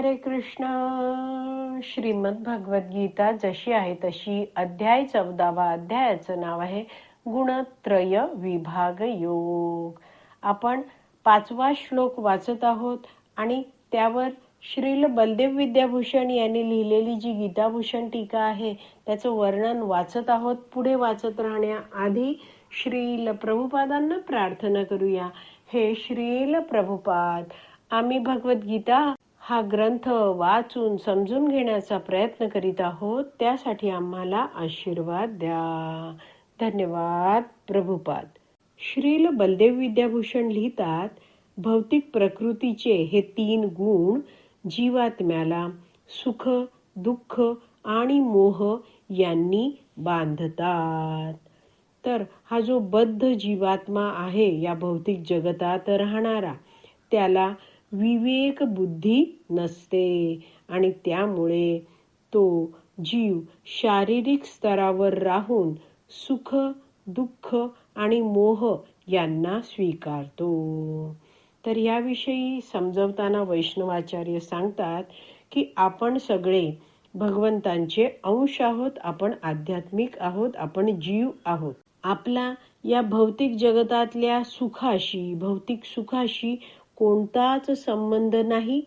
हरे कृष्ण. श्रीमद भगवद गीता जशी आहे तशी, अध्याय 14. अध्यायाचं नाव आहे गुणत्रय विभाग योग. आपण 5वा श्लोक वाचत आहोत आणि त्यावर श्रील बलदेव विद्याभूषण यांनी लिहिलेली जी गीताभूषण टीका आहे त्याचं वर्णन वाचत आहोत. पुढे वाचत राहण्याआधी श्रील प्रभुपादांना प्रार्थना करूया. हे श्रील प्रभुपाद, आम्ही भगवद्गीता हा ग्रंथ वाचून समजून घेण्याचा प्रयत्न करीत आहोत, त्यासाठी आम्हाला आशीर्वाद द्या. धन्यवाद प्रभुपाद. श्रील बलदेव विद्याभूषण लिहितात, भौतिक प्रकृतीचे हे 3 गुण जीवात्म्याला सुख, दुःख आणि मोह यांनी बांधतात. तर हा जो बद्ध जीवात्मा आहे या भौतिक जगतात राहणारा, त्याला विवेक बुद्धी नसते आणि त्यामुळे तो जीव शारीरिक स्तरावर राहून सुख, दुःख आणि मोह यांना स्वीकारतो. तर याविषयी समजवताना वैष्णवाचार्य सांगतात की आपण सगळे भगवंतांचे अंश आहोत, आपण आध्यात्मिक आहोत, आपण जीव आहोत. आपला या भौतिक जगतातल्या सुखाशी, भौतिक सुखाशी कोणताच संबंध नाही.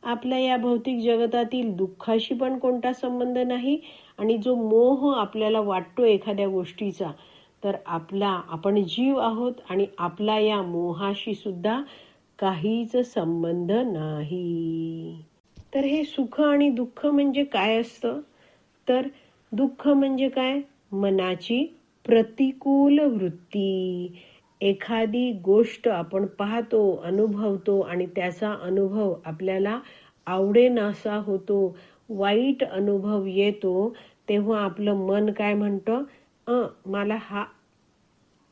आपल्या या भौतिक जगतातील दुःखाशी पण कोणता संबंध नाही. आणि जो मोह आपल्याला वाटतो एखाद्या गोष्टीचा, तर आपण जीव आहोत आणि आपला या मोहाशी सुद्धा काहीच संबंध नाही. तर हे सुख आणि दुःख म्हणजे काय असतं? तर दुःख म्हणजे काय? मनाची प्रतिकूल वृत्ती. एखादी गोष्ट आपण पाहतो, अनुभवतो आणि त्याचा अनुभव आपल्याला आवडेनासा होतो, वाईट अनुभव येतो, तेव्हा आपलं मन काय म्हणतं?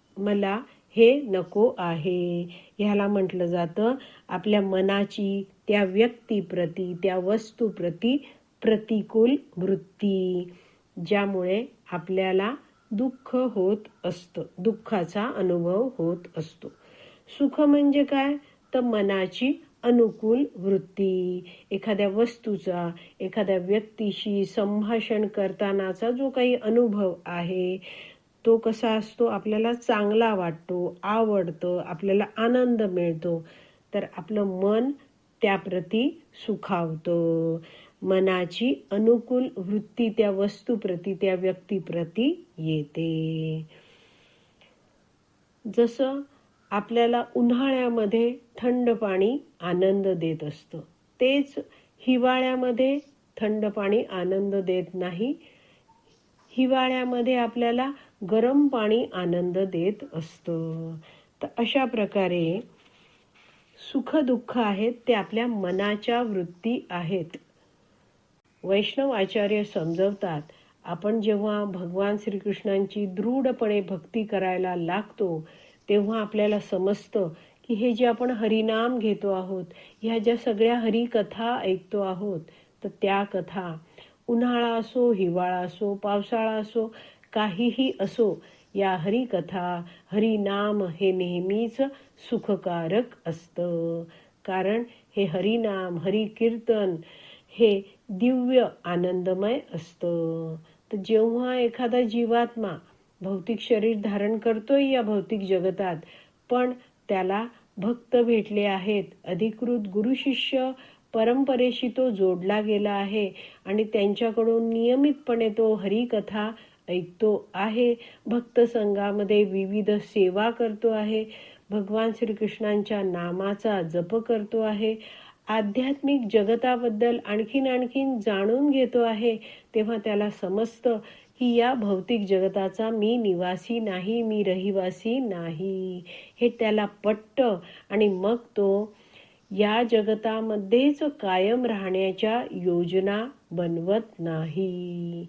मला हे नको आहे. ह्याला म्हटलं जातं आपल्या मनाची त्या व्यक्तीप्रती, त्या वस्तूप्रती प्रतिकूल वृत्ती, ज्यामुळे आपल्याला दुःख होत असतं, दुःखाचा अनुभव होत असतो. सुख म्हणजे काय? तर मनाची अनुकूल वृत्ती. एखाद्या वस्तूचा, एखाद्या व्यक्तीशी संभाषण करतानाचा जो काही अनुभव आहे तो कसा असतो? आपल्याला चांगला वाटतो, आवडतं, आपल्याला आनंद मिळतो, तर आपलं मन त्याप्रती सुखावतं. मनाची अनुकूल वृत्ती त्या वस्तूप्रती, त्या व्यक्तीप्रती येते. जसं आपल्याला उन्हाळ्यामध्ये थंड पाणी आनंद देत असतं, तेच हिवाळ्यामध्ये थंड पाणी आनंद देत नाही. हिवाळ्यामध्ये आपल्याला गरम पाणी आनंद देत असतं. तर अशा प्रकारे सुख दुःख आहेत ते आपल्या मनाच्या वृत्ती आहेत. वैष्णव आचार्य समजवतात, आपण जेव्हा भगवान श्रीकृष्णांची दृढपणे भक्ती करायला लागतो तेव्हा आपल्याला समजतं की हे जे आपण हरिनाम घेतो आहोत, ह्या ज्या सगळ्या हरिकथा ऐकतो आहोत, तर त्या कथा उन्हाळा असो, हिवाळा असो, पावसाळा असो, काहीही असो, या हरिकथा, हरिनाम हे नेहमीच सुखकारक असतं. कारण हे हरिनाम, हरिकीर्तन हे दिव्य आनंदमय असतं. तर जेव्हा एखादा जीवात्मा भौतिक शरीर धारण करतोय या भौतिक जगतात, पण त्याला भक्त भेटले आहेत, अधिकृत गुरु शिष्य परंपरेशी तो जोडला गेला आहे आणि त्यांच्याकडून नियमितपणे तो हरिकथा ऐकतो आहे, भक्त संघामध्ये विविध सेवा करतो आहे, भगवान श्रीकृष्णांच्या नामाचा जप करतो आहे, आध्यात्मिक जगताबद्दल आणखीन जाणून घेतो आहे, तेव्हा त्याला समजतं की या भौतिक जगताचा मी निवासी नाही, मी रहिवासी नाही, हे त्याला पटतं. आणि मग तो या जगतामध्येच कायम राहण्याच्या योजना बनवत नाही.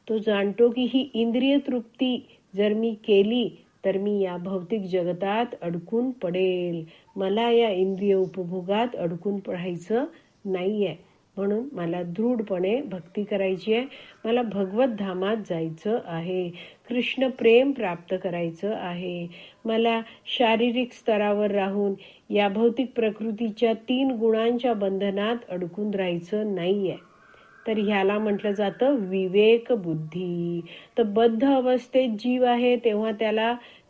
तो जाणतो की ही इंद्रिय तृप्ती जर मी केली तर मी या भौतिक जगतात अडकून पडेल, मला या इंद्रिय उपभोगात अडकून पडायचं नाहीये. म्हणून मला दृढपणे भक्ती करायची आहे. मला भगवत धामात जायचं आहे. कृष्ण प्रेम प्राप्त करायचं आहे. मला शारीरिक स्तरावर राहून या भौतिक प्रकृतीच्या 3 गुणांच्या बंधनात अडकून राहायचं नाहीये. तर ह्याला म्हटलं जातं विवेक बुद्धी. तर बद्ध अवस्थेत जीव आहे तेव्हा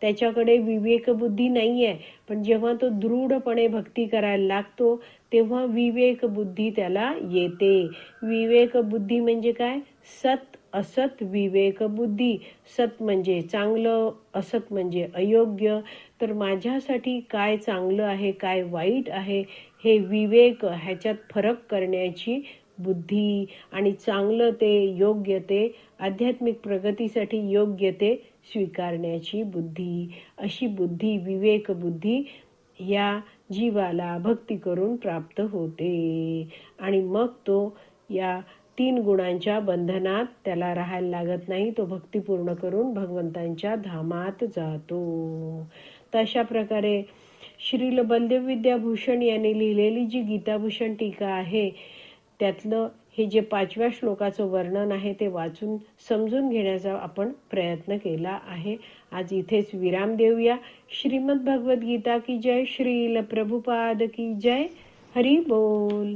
त्याच्याकडे विवेक बुद्धी नाहीये. पण जेव्हा तो दृढपणे भक्ती करायला लागतो तेव्हा विवेक बुद्धी त्याला येते. विवेक बुद्धी म्हणजे काय? सत असत विवेक बुद्धी. सत म्हणजे चांगलं, असत म्हणजे अयोग्य. तर माझ्यासाठी काय चांगलं आहे, काय वाईट आहे, हे विवेक, ह्याच्यात फरक करण्याची बुद्धी, आणि चांगलं ते, योग्य ते, आध्यात्मिक प्रगतीसाठी योग्य ते स्वीकारण्याची बुद्धी, अशी बुद्धी, विवेक बुद्धी या जीवाला भक्ती करून प्राप्त होते. आणि मग तो या 3 गुणांच्या बंधनात त्याला राहायला लागत नाही. तो भक्ती पूर्ण करून भगवंतांच्या धामात जातो. तशा प्रकारे श्रील बलदेव विद्याभूषण यांनी लिहिलेली जी गीताभूषण टीका आहे त्यातलं हे जे 5व्या श्लोकाचं वर्णन आहे ते वाचून समजून घेण्याचा आपण प्रयत्न केला आहे. आज इथेच विराम देऊया. श्रीमद भगवद्गीता की जय. श्रील प्रभुपाद की जय. हरी बोल.